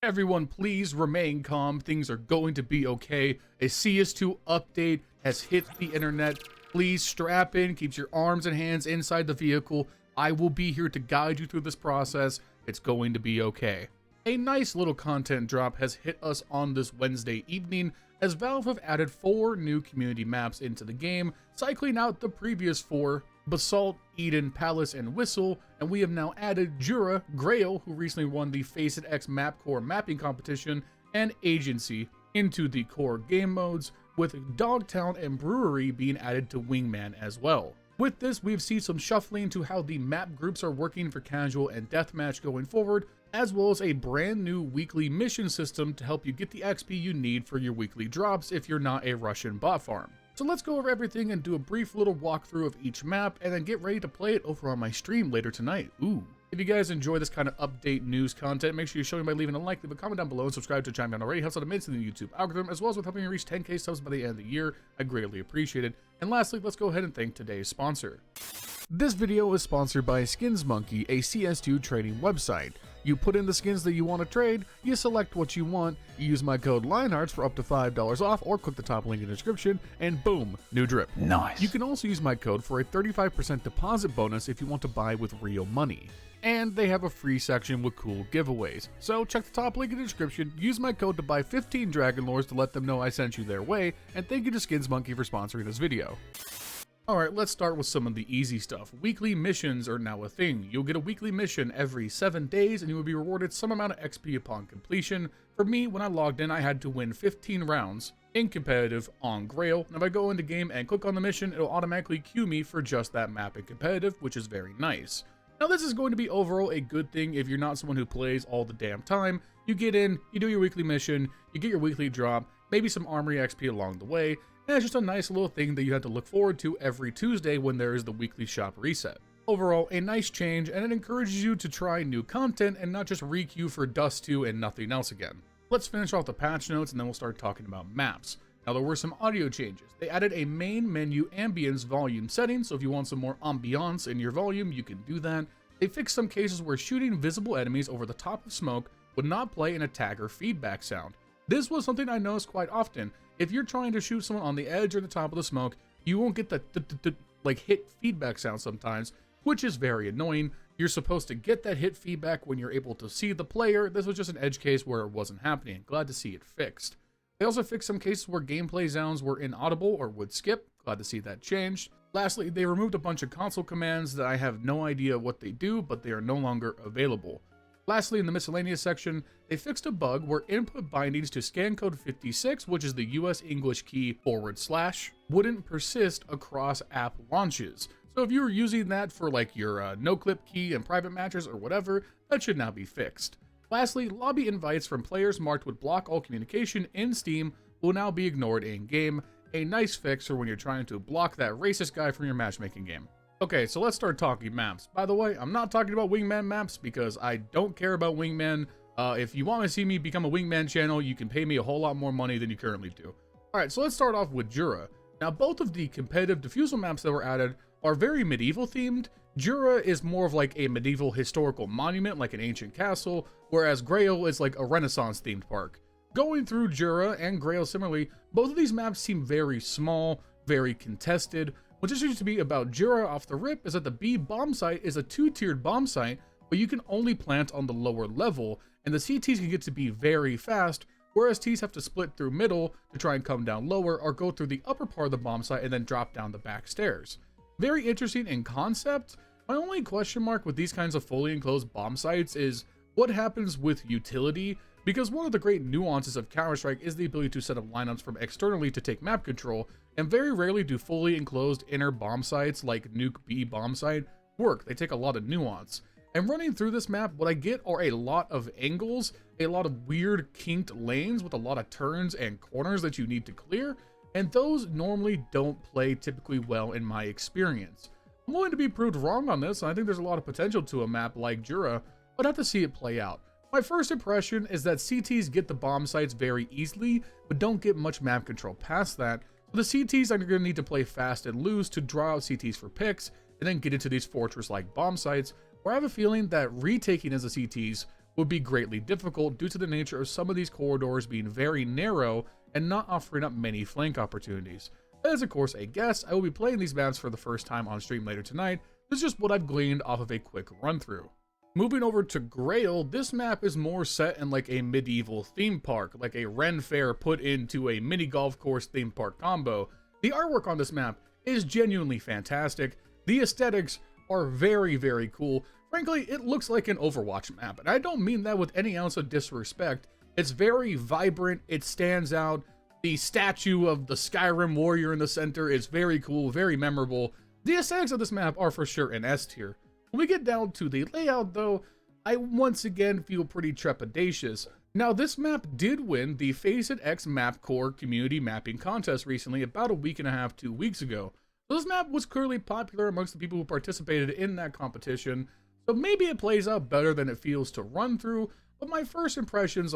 Everyone, please remain calm. Things are going to be okay. A CS2 update has hit the internet. Please strap in, keep your arms and hands inside the vehicle. I will be here to guide you through this process. It's going to be okay. A nice little content drop has hit us on this Wednesday evening, as Valve have added 4 new community maps into the game, cycling out the previous 4, Basalt, Eden, Palace, and Whistle, and we have now added Jura, Grail, who recently won the Face It X Map Core mapping competition, and Agency into the core game modes, with Dogtown and Brewery being added to Wingman as well. With this, we've seen some shuffling to how the map groups are working for casual and deathmatch going forward, as well as a brand new weekly mission system to help you get the XP you need for your weekly drops if you're not a Russian bot farm. So let's go over everything and do a brief little walkthrough of each map, and then get ready to play it over on my stream later tonight. Ooh. If you guys enjoy this kind of update news content, make sure you show me by leaving a like, leave a comment down below, and subscribe to the channel if you haven't already. Helps out immensely in the YouTube algorithm, as well as with helping me reach 10k subs by the end of the year. I greatly appreciate it. And lastly, let's go ahead and thank today's sponsor. This video is sponsored by Skins Monkey, a CS2 trading website. You put in the skins that you want to trade, you select what you want, you use my code LionHeartZ for up to $5 off, or click the top link in the description, and boom, new drip. Nice. You can also use my code for a 35% deposit bonus if you want to buy with real money. And they have a free section with cool giveaways. So check the top link in the description, use my code to buy 15 Dragon Lores to let them know I sent you their way, and thank you to Skins Monkey for sponsoring this video. Alright, let's start with some of the easy stuff. Weekly missions are now a thing. You'll get a weekly mission every 7 days, and you will be rewarded some amount of XP upon completion. For me, when I logged in, I had to win 15 rounds in competitive on Grail. And if I go into game and click on the mission, it'll automatically queue me for just that map in competitive, which is very nice. Now, this is going to be overall a good thing if you're not someone who plays all the damn time. You get in, you do your weekly mission, you get your weekly drop, maybe some armory XP along the way, and it's just a nice little thing that you have to look forward to every Tuesday when there is the weekly shop reset. Overall, a nice change, and it encourages you to try new content and not just re-queue for Dust 2 and nothing else again. Let's finish off the patch notes and then we'll start talking about maps. Now, there were some audio changes. They added a main menu ambience volume setting, so if you want some more ambiance in your volume, you can do that. They fixed some cases where shooting visible enemies over the top of smoke would not play an attacker feedback sound. This was something I noticed quite often. If you're trying to shoot someone on the edge or the top of the smoke, you won't get the like hit feedback sound sometimes, which is very annoying. You're supposed to get that hit feedback when you're able to see the player. This was just an edge case where it wasn't happening. Glad to see it fixed. They also fixed some cases where gameplay sounds were inaudible or would skip. Glad to see that changed. Lastly, they removed a bunch of console commands that I have no idea what they do, but they are no longer available. Lastly, in the miscellaneous section, they fixed a bug where input bindings to scan code 56, which is the US English key /, wouldn't persist across app launches. So if you were using that for like your no-clip key and private matches or whatever, that should now be fixed. Lastly, lobby invites from players marked with block all communication in Steam will now be ignored in-game. A nice fix for when you're trying to block that racist guy from your matchmaking game. Okay, so let's start talking maps. By the way, I'm not talking about Wingman maps because I don't care about Wingman. If you want to see me become a Wingman channel, you can pay me a whole lot more money than you currently do. Alright, so let's start off with Jura. Now, both of the competitive diffusal maps that were added are very medieval themed. Jura is more of like a medieval historical monument, like an ancient castle, whereas Grail is like a Renaissance themed park. Going through Jura and Grail similarly, both of these maps seem very small, very contested. What's interesting to me about Jura off the rip is that the B bomb site is a 2-tiered bomb site, but you can only plant on the lower level, and the CTs can get to be very fast, whereas Ts have to split through middle to try and come down lower, or go through the upper part of the bomb site and then drop down the back stairs. Very interesting in concept. My only question mark with these kinds of fully enclosed bomb sites is what happens with utility, because one of the great nuances of Counter-Strike is the ability to set up lineups from externally to take map control, and very rarely do fully enclosed inner bomb sites like Nuke B bomb site work. They take a lot of nuance. And running through this map, what I get are a lot of angles, a lot of weird kinked lanes with a lot of turns and corners that you need to clear, and those normally don't play typically well in my experience. I'm willing to be proved wrong on this, and I think there's a lot of potential to a map like Jura, but I have to see it play out. My first impression is that CTs get the bomb sites very easily, but don't get much map control past that. So the CTs are going to need to play fast and loose to draw out CTs for picks, and then get into these fortress-like bomb sites, where I have a feeling that retaking as the CTs would be greatly difficult due to the nature of some of these corridors being very narrow and not offering up many flank opportunities. That is of course a guess. I will be playing these maps for the first time on stream later tonight. This is just what I've gleaned off of a quick run through. Moving over to Grail, this map is more set in like a medieval theme park, like a Ren Fair put into a mini golf course theme park combo. The artwork on this map is genuinely fantastic. The aesthetics are very, very cool. Frankly, it looks like an Overwatch map, and I don't mean that with any ounce of disrespect. It's very vibrant, it stands out. The statue of the Skyrim warrior in the center is very cool, very memorable. The aesthetics of this map are for sure an S tier. When we get down to the layout though, I once again feel pretty trepidatious. Now this map did win the FACEIT Map Core Community Mapping Contest recently, about a week and a half, 2 weeks ago. So this map was clearly popular amongst the people who participated in that competition, so maybe it plays out better than it feels to run through, but my first impressions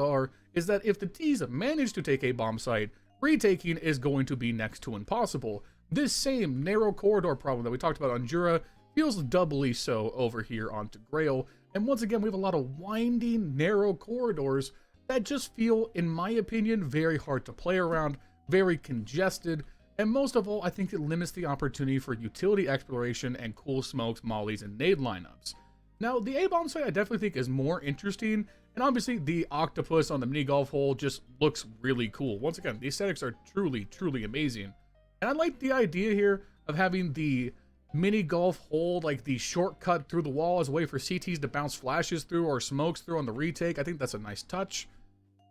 is that if the T's manage to take a bomb site, retaking is going to be next to impossible. This same narrow corridor problem that we talked about on Jura feels doubly so over here onto Grail, and once again we have a lot of winding, narrow corridors that just feel, in my opinion, very hard to play around, very congested, and most of all, I think it limits the opportunity for utility exploration and cool smokes, mollies, and nade lineups. Now, the A-bomb site I definitely think is more interesting, and obviously the octopus on the mini golf hole just looks really cool. Once again, the aesthetics are truly, truly amazing. And I like the idea here of having the mini golf hole, like the shortcut through the wall as a way for CTs to bounce flashes through or smokes through on the retake. I think that's a nice touch.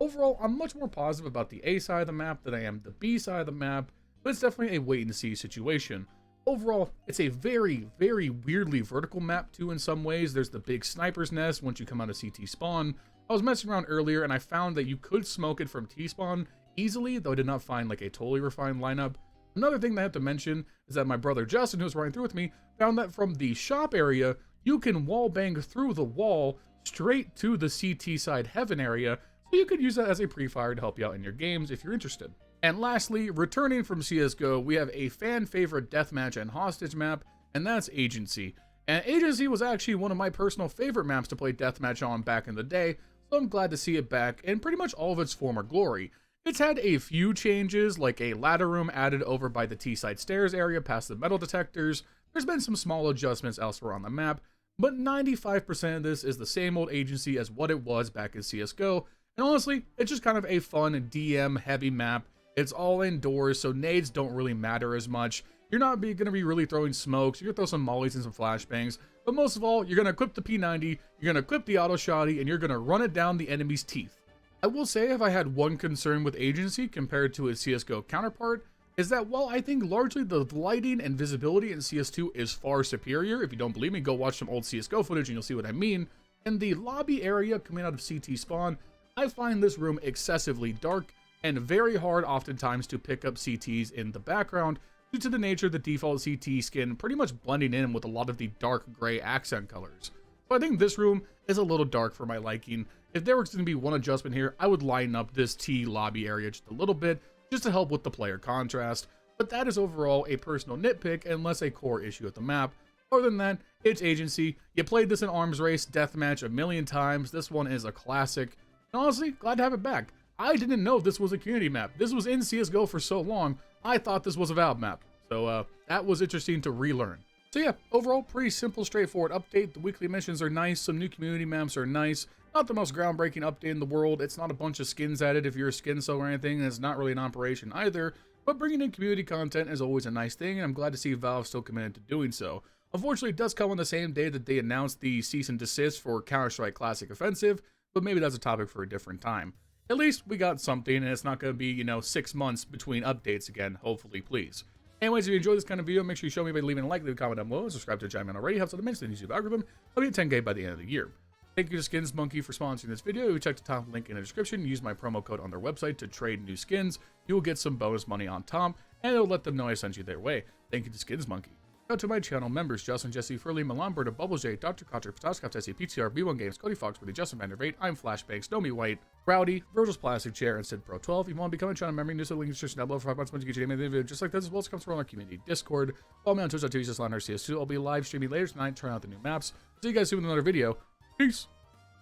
Overall, I'm much more positive about the A side of the map than I am the B side of the map, but it's definitely a wait and see situation. Overall, it's a very, very weirdly vertical map too in some ways. There's the big sniper's nest once you come out of CT spawn. I was messing around earlier and I found that you could smoke it from T-spawn easily, though I did not find like a totally refined lineup. Another thing that I have to mention is that my brother Justin, who was riding through with me, found that from the shop area, you can wall bang through the wall straight to the CT side heaven area, so you could use that as a pre-fire to help you out in your games if you're interested. And lastly, returning from CSGO, we have a fan favorite deathmatch and hostage map, and that's Agency. And Agency was actually one of my personal favorite maps to play deathmatch on back in the day, so I'm glad to see it back in pretty much all of its former glory. It's had a few changes, like a ladder room added over by the T-side stairs area past the metal detectors. There's been some small adjustments elsewhere on the map, but 95% of this is the same old Agency as what it was back in CSGO, and honestly, it's just kind of a fun DM-heavy map. It's all indoors, so nades don't really matter as much. You're not going to be really throwing smokes. You're going to throw some mollies and some flashbangs. But most of all, you're going to equip the P90, you're going to equip the auto shotty, and you're going to run it down the enemy's teeth. I will say if I had one concern with Agency compared to its CSGO counterpart, is that while I think largely the lighting and visibility in CS2 is far superior, if you don't believe me, go watch some old CSGO footage and you'll see what I mean. In the lobby area coming out of CT spawn, I find this room excessively dark and very hard oftentimes to pick up CTs in the background due to the nature of the default CT skin pretty much blending in with a lot of the dark gray accent colors. So I think this room is a little dark for my liking. If there was going to be one adjustment here, I would line up this T lobby area just a little bit just to help with the player contrast, but that is overall a personal nitpick and less a core issue with the map. Other than that, it's Agency. You played this in Arms Race Deathmatch a million times. This one is a classic. And honestly, glad to have it back. I didn't know this was a community map. This was in CSGO for so long, I thought this was a Valve map. So that was interesting to relearn. So yeah, overall, pretty simple, straightforward update. The weekly missions are nice. Some new community maps are nice. Not the most groundbreaking update in the world. It's not a bunch of skins added if you're a skin seller or anything, and it's not really an operation either. But bringing in community content is always a nice thing, and I'm glad to see Valve still committed to doing so. Unfortunately, it does come on the same day that they announced the cease and desist for Counter-Strike Classic Offensive, but maybe that's a topic for a different time. At least we got something, and it's not going to be, 6 months between updates again, hopefully, please. Anyways, if you enjoyed this kind of video, make sure you show me by leaving a like, leave a comment down below, and subscribe to the channel already. Helps out immensely in the YouTube algorithm. I'll be at 10K by the end of the year. Thank you to Skins Monkey for sponsoring this video. If you check the top link in the description, use my promo code on their website to trade new skins. You will get some bonus money on top, and it'll let them know I sent you their way. Thank you to Skins Monkey. Shout out to my channel members, Justin, Jesse, Furley, Milan Berta, Bubblesj, Dr. Cocktor, Patatas Kaftesi, PTR, B1 Games, Cody Foxworthy, Justin Vandervate, I'm Flashbangs, Nomi White, Rowdy, Vergil'sPlasticChair, and Sid Pro 12. If you want to become a channel member, use the link in the description down below for 5 months to get your name in the video just like this, as well as comes from our community Discord. Follow me on Twitch.tv/LionHeartZ. I'll be live streaming later tonight, trying out the new maps. See you guys soon with another video. Peace!